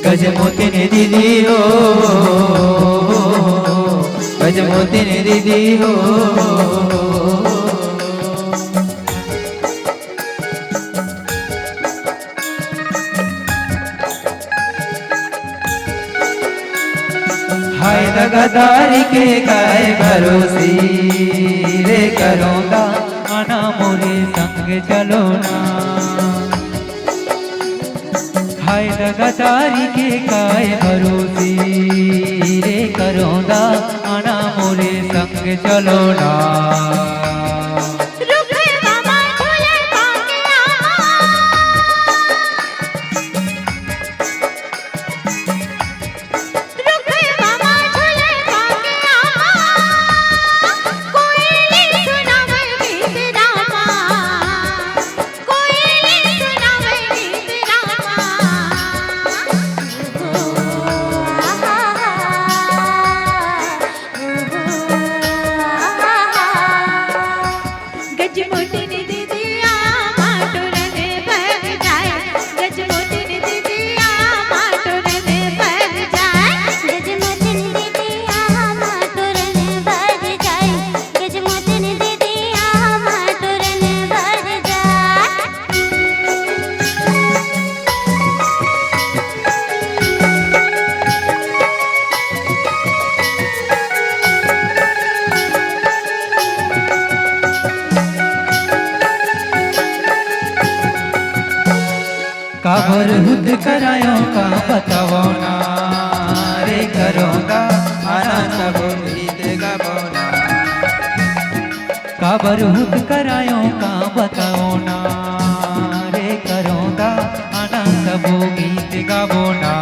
गजमोती ने दीदी हो, गजमोती ने दीदी हो। हाय दगादारी के गाय भरोसी रे करूँगा आना मोरे संग चलो ना। हाय दगादारी के गाय भरोसी रे करूँगा आना मोरे संग चलो ना। काबर हुद करायो का बताओ ना रे करूँगा आना सब गीत गाओ ना। काबर हुद करायो का बताओ ना रे करूँगा आना सब गीत गाओ ना।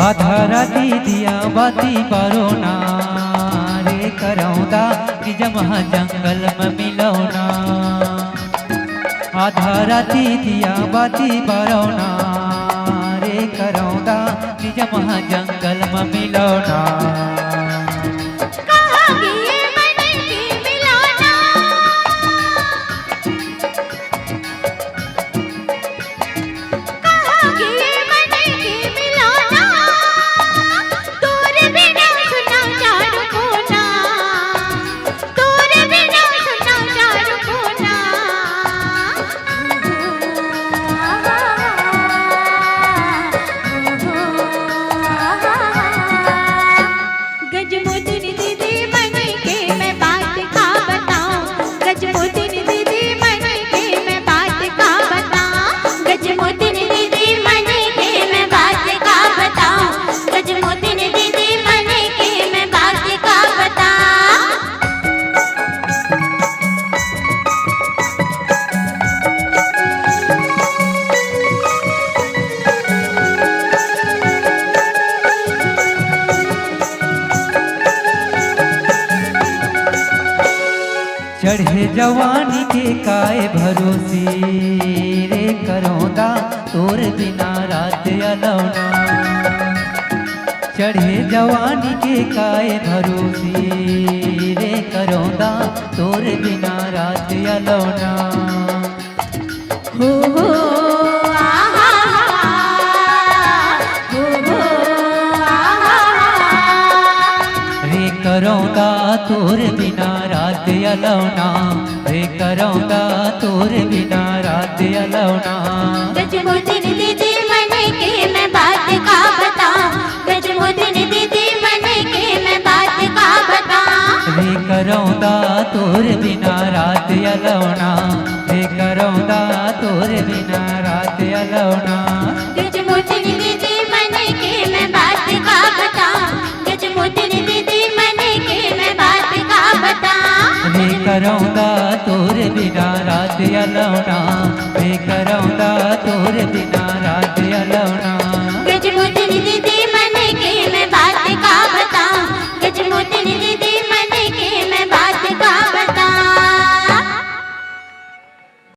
आधा राती दिया बाती पारो ना रे करौदा निज महा जंगल में मिलौना। आधा राती दिया बाती पारो ना रे करौदा निज महा जंगल में मिलौना। चढ़े जवानी के काय भरोसी रे करौदा तोर बिना रात अलौना। चढ़े जवानी के काय भरोसी रे करौदा तोर बिना रात अलौना। हो रे करौदा तोर बिना रात अलौना रे करौदा तोर बिना रात रात अलौना। गजमुदीन दीदी मन के मैं बात का बताऊं, गजमुदीन दीदी मन के मैं बात का बताऊं। वे करौंदा तोर बिना रात अलौना, वे करौंदा तोर बिना रात अलौना। गजमुदीन दीदी मन के मैं बात का बताऊं, गजमुदीन दीदी मन के मैं बात का बताऊं। वे करौंदा तोर बिना रात अलौना, वे करौंदा तोर बिना